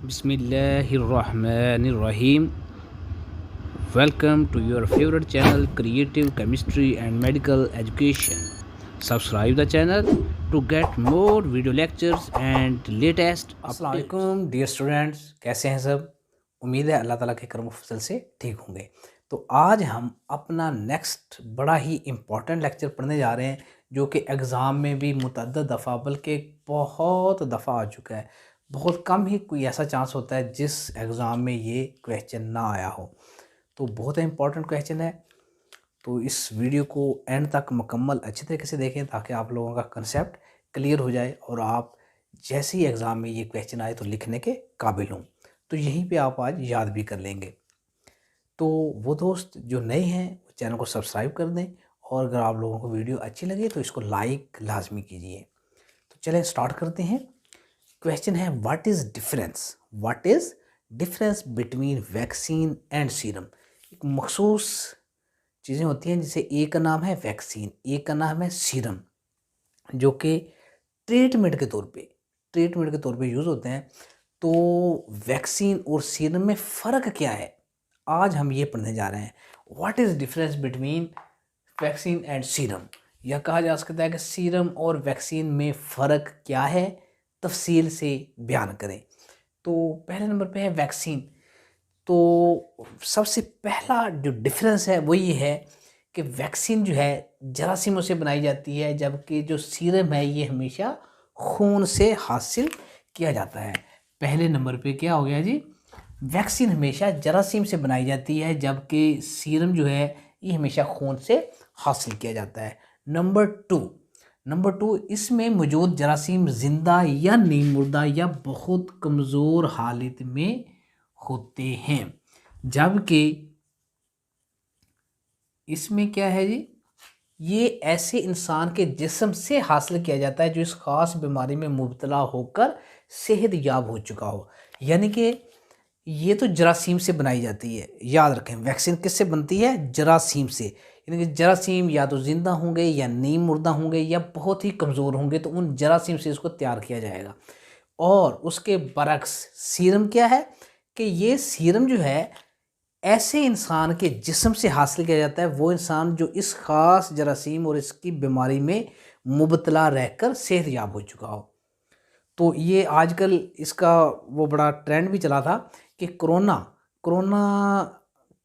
Bismillahirrahmanirrahim. Welcome to your favorite channel, Creative Chemistry and Medical Education. Subscribe the channel to get more video lectures and latest अस्सलाम updates. वालेकुम dear students, कैसे हैं सब। उम्मीद है अल्लाह ताला के करम फजल से ठीक होंगे। तो आज हम अपना नेक्स्ट बड़ा ही इम्पोर्टेंट लेक्चर पढ़ने जा रहे हैं, जो कि एग्ज़ाम में भी मुतअद्दिद दफ़ा बल्कि बहुत दफ़ा आ चुका है। बहुत कम ही कोई ऐसा चांस होता है जिस एग्ज़ाम में ये क्वेश्चन ना आया हो। तो बहुत इंपॉर्टेंट क्वेश्चन है, तो इस वीडियो को एंड तक मुकम्मल अच्छी तरीके से देखें ताकि आप लोगों का कंसेप्ट क्लियर हो जाए और आप जैसे ही एग्ज़ाम में ये क्वेश्चन आए तो लिखने के काबिल हों। तो यहीं पे आप आज याद भी कर लेंगे। तो वो दोस्त जो नए हैं वो चैनल को सब्सक्राइब कर दें, और अगर आप लोगों को वीडियो अच्छी लगे तो इसको लाइक लाजमी कीजिए। तो चलें स्टार्ट करते हैं। क्वेश्चन है what is difference between vaccine and serum. एक मखसूस चीज़ें होती हैं, जिसे एक का नाम है वैक्सीन, एक का नाम है सीरम, जो कि ट्रीटमेंट के तौर पे यूज़ होते हैं। तो वैक्सीन और सीरम में फ़र्क क्या है, आज हम ये पढ़ने जा रहे हैं। What is difference between vaccine and serum, या कहा जा सकता है कि सीरम और वैक्सीन में फ़र्क क्या है, तफसील से बयान करें। तो पहले नंबर पे है वैक्सीन। तो सबसे पहला जो डिफरेंस है वो ये है कि वैक्सीन जो है जरासीमों से बनाई जाती है, जबकि जो सीरम है ये हमेशा खून से हासिल किया जाता है। पहले नंबर पे क्या हो गया जी, वैक्सीन हमेशा जरासीम से बनाई जाती है, जबकि सीरम जो है ये हमेशा खून से हासिल किया जाता है। नंबर टू, इसमें मौजूद जरासीम जिंदा या नीम मुर्दा या बहुत कमज़ोर हालत में होते हैं, जबकि इसमें क्या है जी, ये ऐसे इंसान के जिस्म से हासिल किया जाता है जो इस ख़ास बीमारी में मुब्तला होकर सेहत याब हो चुका हो। यानी कि ये तो जरासीम से बनाई जाती है। याद रखें, वैक्सीन किससे बनती है, जरासीम से। यानी कि जरासीम या तो ज़िंदा होंगे या नीम मुर्दा होंगे या बहुत ही कमज़ोर होंगे, तो उन जरासीम से इसको तैयार किया जाएगा। और उसके बरक्स सीरम क्या है कि ये सीरम जो है ऐसे इंसान के जिस्म से हासिल किया जाता है, वो इंसान जो इस ख़ास जरासीम और इसकी बीमारी में मुब्तला रहकर सेहत याब हो चुका हो। तो ये आजकल इसका वो बड़ा ट्रेंड भी चला था कि कोरोना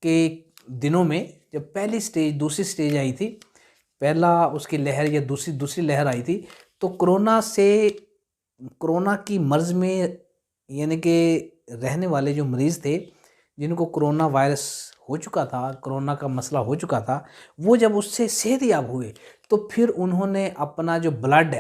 के दिनों में जब पहली स्टेज दूसरी स्टेज आई थी, पहला उसकी लहर या दूसरी लहर आई थी, तो कोरोना की मर्ज़ में यानी कि रहने वाले जो मरीज़ थे, जिनको कोरोना वायरस हो चुका था, कोरोना का मसला हो चुका था, वो जब उससे सेहतयाब हुए तो फिर उन्होंने अपना जो ब्लड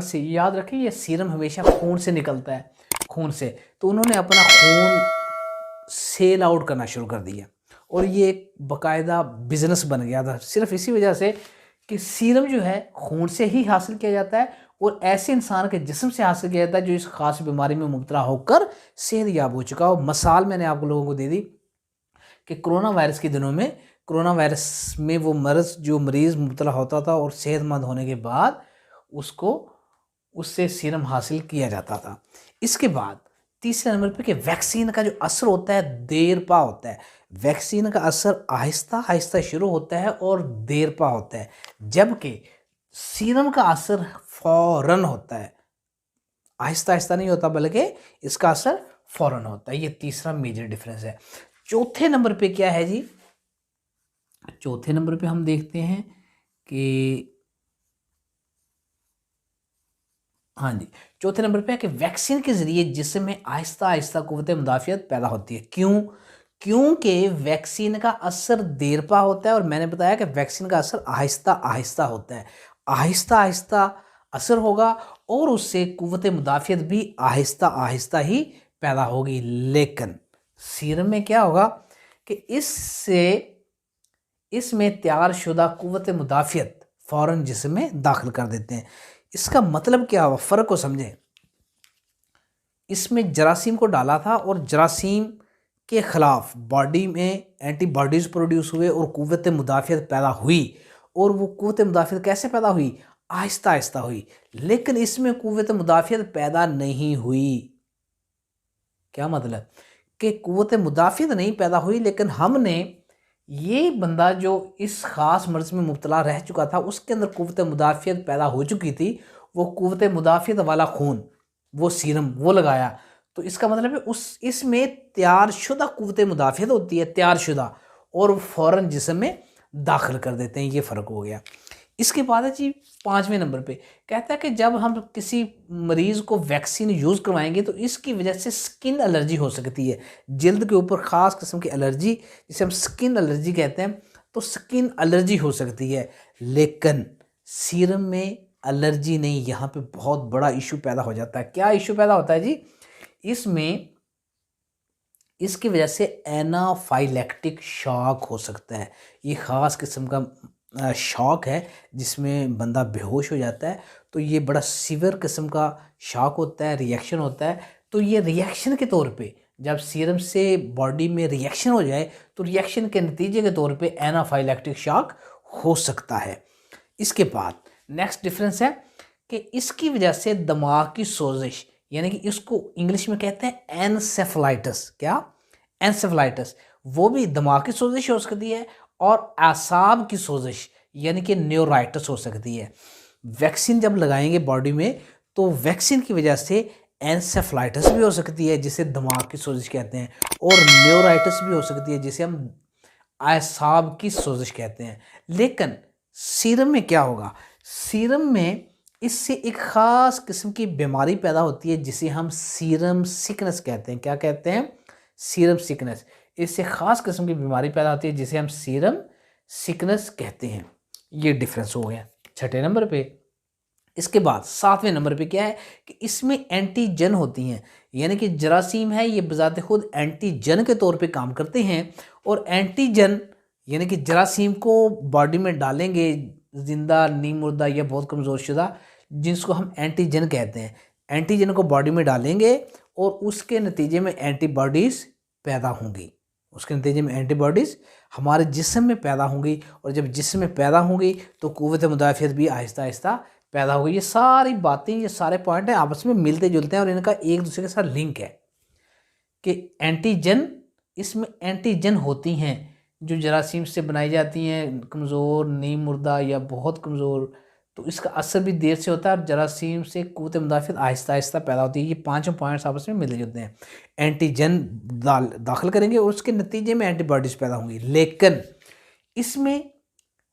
से, याद रखें ये सीरम हमेशा खून से निकलता है, खून से, तो उन्होंने अपना खून सेल आउट करना शुरू कर दिया, और ये एक बाकायदा बिजनेस बन गया था, सिर्फ इसी वजह से कि सीरम जो है खून से ही हासिल किया जाता है और ऐसे इंसान के जिस्म से हासिल किया जाता है जो इस खास बीमारी में मुब्तला होकर सेहत याब हो चुका हो। मिसाल मैंने आप लोगों को दे दी कि कोरोना वायरस के दिनों में, कोरोना वायरस में वो जो मरीज़ मुब्तला होता था और सेहतमंद होने के बाद उसको उससे सीरम हासिल किया जाता था। इसके बाद तीसरे नंबर पे कि वैक्सीन का जो असर होता है देर पा होता है। वैक्सीन का असर आहिस्ता आहिस्ता शुरू होता है और देर पा होता है, जबकि सीरम का असर फ़ौरन होता है। आहिस्ता आहिस्ता नहीं होता बल्कि इसका असर फ़ौरन होता है। ये तीसरा मेजर डिफरेंस है। चौथे नंबर पे क्या है जी, चौथे नंबर पे हम देखते हैं कि हाँ जी, चौथे नंबर पे है कि वैक्सीन के ज़रिए जिस्म में आहिस्ता आहिस्ता क़ुव्वत मुदाफ़ियत पैदा होती है। क्यों? क्योंकि वैक्सीन का असर देरपा होता है, और मैंने बताया कि वैक्सीन का असर आहिस्ता आहिस्ता होता है। आहिस्ता आहिस्ता असर होगा और उससे क़ुव्वत मुदाफ़ियत भी आहिस्ता आहिस्ता ही पैदा होगी। लेकिन सीरम में क्या होगा कि इसमें तैयारशुदा क़ुव्वत मुदाफ़ियत फ़ौरन जिस्म में दाखिल कर देते हैं। इसका मतलब क्या हुआ, फ़र्क को समझें। इसमें जरासीम को डाला था और जरासीम के ख़िलाफ़ बॉडी में एंटीबॉडीज़ प्रोड्यूस हुए और क़ुव्वत मुदाफ़ियत पैदा हुई, और वो क़ुव्वत मुदाफ़ियत कैसे पैदा हुई, आहिस्ता आहिस्ता हुई। लेकिन इसमें क़ुव्वत मुदाफ़ियत पैदा नहीं हुई। क्या मतलब कि क़ुव्वत मुदाफ़ियत नहीं पैदा हुई, लेकिन हमने ये बंदा जो इस ख़ास मर्ज़ में मुब्तला रह चुका था उसके अंदर क़ुव्वत मुदाफ़ियत पैदा हो चुकी थी, वो क़ुव्वत मुदाफ़ियत वाला खून, वो सीरम वो लगाया। तो इसका मतलब है उस इसमें तैयारशुदा क़ुव्वत मुदाफ़ियत होती है, तैयारशुदा, और वो फ़ौरन जिस्म में दाखिल कर देते हैं, ये फ़र्क हो गया। इसके बाद है जी 5वें नंबर पे कहता है कि जब हम किसी मरीज़ को वैक्सीन यूज़ करवाएंगे तो इसकी वजह से स्किन एलर्जी हो सकती है, जल्द के ऊपर ख़ास किस्म की एलर्जी जिसे हम स्किन एलर्जी कहते हैं, तो स्किन एलर्जी हो सकती है। लेकिन सीरम में एलर्जी नहीं, यहाँ पे बहुत बड़ा इशू पैदा हो जाता है। क्या इशू पैदा होता है जी? इसमें इसकी वजह से एनाफाइलैक्टिक शॉक हो सकता है। ये ख़ास किस्म का शॉक है जिसमें बंदा बेहोश हो जाता है। तो ये बड़ा सीवियर किस्म का शॉक होता है, रिएक्शन होता है। तो ये रिएक्शन के तौर पे जब सीरम से बॉडी में रिएक्शन हो जाए तो रिएक्शन के नतीजे के तौर पे एनाफाइलैक्टिक शॉक हो सकता है। इसके बाद नेक्स्ट डिफरेंस है कि इसकी वजह से दिमाग की सोजिश, यानी कि इसको इंग्लिश में कहते हैं एनसेफलाइटिस। क्या? एनसेफलाइटिस, वो भी दिमाग की सोजिश हो सकती है और आसाब की सोजिश यानी कि न्यूराइटिस हो सकती है। वैक्सीन जब लगाएंगे बॉडी में तो वैक्सीन की वजह से एनसेफलाइटिस भी हो सकती है जिसे दिमाग की सोजिश कहते हैं, और न्यूराइटिस भी हो सकती है जिसे हम आसाब की सोजिश कहते हैं। लेकिन सीरम में क्या होगा? सीरम में इससे एक ख़ास किस्म की बीमारी पैदा होती है जिसे हम सीरम सिकनेस कहते हैं। क्या कहते हैं? Serum sickness. इससे ख़ास किस्म की बीमारी पैदा होती है जिसे हम सीरम सिकनेस कहते हैं। ये डिफरेंस हो गया 6ठे नंबर पे। इसके बाद 7वें नंबर पे क्या है कि इसमें एंटीजन होती हैं, यानी कि जरासीम है ये बजाते खुद एंटीजन के तौर पे काम करते हैं। और एंटीजन यानी कि जरासीम को बॉडी में डालेंगे, जिंदा, नीम मुर्दा या बहुत कमज़ोर शुदा, जिसको हम एंटीजन कहते हैं। एंटीजन को बॉडी में डालेंगे और उसके नतीजे में एंटीबॉडीज़ पैदा होंगी। उसके नतीजे में एंटीबॉडीज़ हमारे जिस्म में पैदा होंगी, और जब जिस्म में पैदा होंगी तो क़ुव्वत मुदाफ़ियत भी आहिस्ता आहिस्ता पैदा होगी। ये सारी बातें, ये सारे पॉइंट हैं आपस में मिलते जुलते हैं और इनका एक दूसरे के साथ लिंक है कि एंटीजन, इसमें एंटीजन होती हैं जो जरासीम से बनाई जाती हैं, कमज़ोर, नीम मुर्दा या बहुत कमज़ोर, तो इसका असर भी देर से होता है और जरासीम से क़ुव्वत मुदाफ़ियत आहिस्ता आहिस्ता पैदा होती है। ये पांचों पॉइंट्स आपस में मिलते जुलते हैं। एंटीजन दाखिल करेंगे और उसके नतीजे में एंटीबॉडीज़ पैदा होंगी। लेकिन इसमें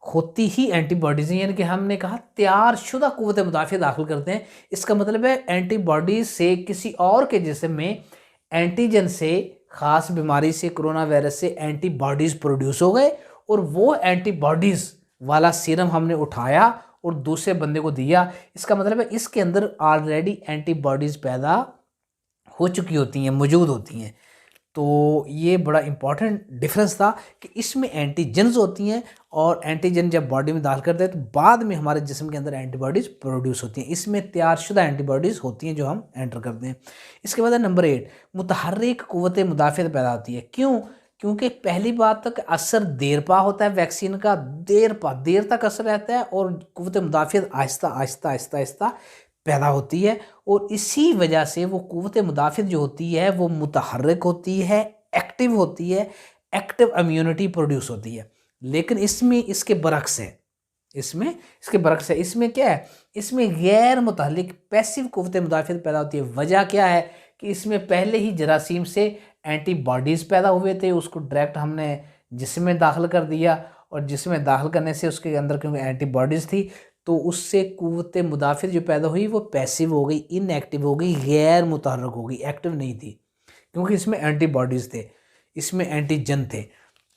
होती ही एंटीबॉडीज़, यानी कि हमने कहा तैयारशुदा क़ुव्वत मुदाफ़ियत दाखिल करते हैं। इसका मतलब है एंटीबॉडीज़ से किसी और के जिस्म में एंटीजन से, ख़ास बीमारी से, कोरोना वायरस से एंटीबॉडीज़ प्रोड्यूस हो गए, और वो एंटीबॉडीज़ वाला सीरम हमने उठाया और दूसरे बंदे को दिया। इसका मतलब है इसके अंदर ऑलरेडी एंटीबॉडीज़ पैदा हो चुकी होती हैं, मौजूद होती हैं। तो ये बड़ा इंपॉर्टेंट डिफरेंस था कि इसमें एंटीजन्स होती हैं और एंटीजन जब बॉडी में दाखिल करते हैं तो बाद में हमारे जिस्म के अंदर एंटीबॉडीज़ प्रोड्यूस होती हैं। इसमें तैयारशुदा एंटीबॉडीज़ होती हैं जो हम एंटर करते हैं। इसके बाद है नंबर 8, मुतहर्रिक क़ुव्वत मुदाफ़ियत पैदा होती है। क्यों? क्योंकि पहली बात तक असर देर पा होता है वैक्सीन का, देर तक असर रहता है और क़ुव्वत मुदाफ़ियत आहिस्ता आहिस्ता आहिस्ता आहिस्ता पैदा होती है, और इसी वजह से वो क़ुव्वत मुदाफ़ियत जो होती है वो मुतहर्रिक होती है, एक्टिव होती है, एक्टिव इम्यूनिटी प्रोड्यूस होती है। लेकिन इसमें इसके बरक्स है, इसमें क्या है? इसमें गैर मुतहल्लिक पैसिव क़ुव्वत मुदाफ़ियत पैदा होती है। वजह क्या है कि इसमें पहले ही जरासीम से एंटीबॉडीज़ पैदा हुए थे, उसको डायरेक्ट हमने जिस्म में दाखिल कर दिया, और जिस्म में दाखिल करने से उसके अंदर क्योंकि एंटीबॉडीज़ थी तो उससे क़ुव्वत मुदाफ़ियत जो पैदा हुई वो पैसिव हो गई, इनएक्टिव हो गई, गैर मुतहर्रिक हो गई, एक्टिव नहीं थी, क्योंकि इसमें एंटीबॉडीज़ थे, इसमें एंटीजन थे।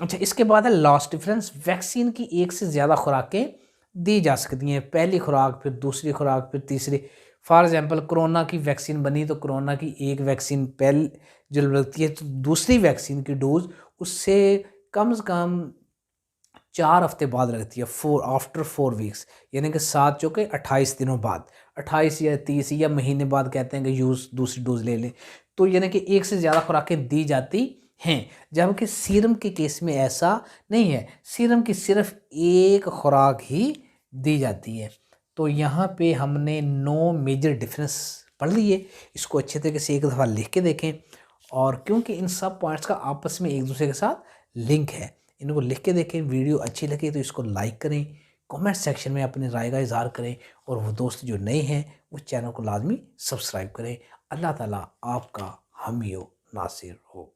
अच्छा, इसके बाद है लास्ट डिफरेंस। वैक्सीन की एक से ज़्यादा खुराकें दी जा सकती हैं, पहली खुराक, फिर दूसरी खुराक, फिर तीसरी। फॉर एग्जांपल कोरोना की वैक्सीन बनी तो कोरोना की एक वैक्सीन पहले जो लगती है, तो दूसरी वैक्सीन की डोज उससे कम से कम 4 हफ्ते बाद लगती है, आफ्टर 4 वीक्स, यानी कि 7 चौके 28 दिनों बाद, 28 या 30 या महीने बाद कहते हैं कि दूसरी डोज ले लें। तो यानी कि एक से ज़्यादा खुराकें दी जाती हैं, जबकि सीरम के केस में ऐसा नहीं है, सीरम की सिर्फ एक खुराक ही दी जाती है। तो यहाँ पे हमने 9 मेजर डिफरेंस पढ़ लिए। इसको अच्छे तरीके से एक दफ़ा लिख के देखें और क्योंकि इन सब पॉइंट्स का आपस में एक दूसरे के साथ लिंक है। इनको लिख के देखें। वीडियो अच्छी लगे तो इसको लाइक करें, कमेंट सेक्शन में अपनी राय का इज़हार करें, और वो दोस्त जो नए हैं वो चैनल को लाजमी सब्सक्राइब करें। अल्लाह ताला आपका हामी नासिर हो।